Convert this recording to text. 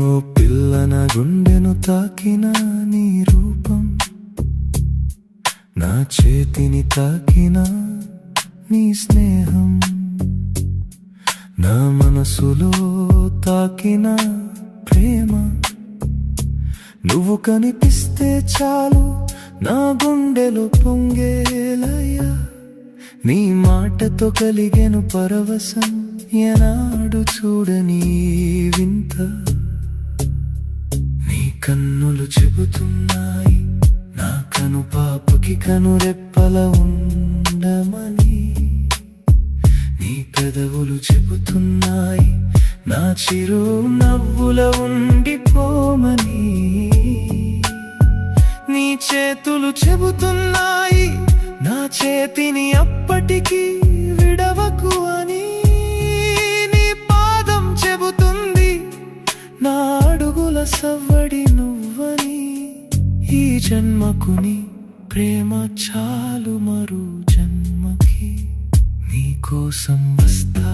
ఓ పిల్ల నా గుండెను తాకిన నీ రూపం, నా చేతిని తాకిన నీ స్నేహం, నా మనసులో తాకిన ప్రేమ, నువ్వు కనిపిస్తే చాలు నా గుండెలో పొంగేలయ్యా. నీ మాటతో కలిగెను పరవశం, ఎనాడు చూడని వింత. నీ కన్నులు చెబుతున్నాయి నా కను పాపకి కనురెప్పల ఉండమని, నీ పెదవులు చెబుతున్నాయి నా చిరు నవ్వుల ఉండిపోమని, నీ చేతులు చెబుతున్నాయి నా చేతిని అప్పటికీ విడవకు అని, నీ పాదం చెబుతుంది నా అడుగుల సవ్వడి నువ్వని. ఈ జన్మకు నీ ప్రేమ చాలు, మరో జన్మకి నీ కోసం వస్తా.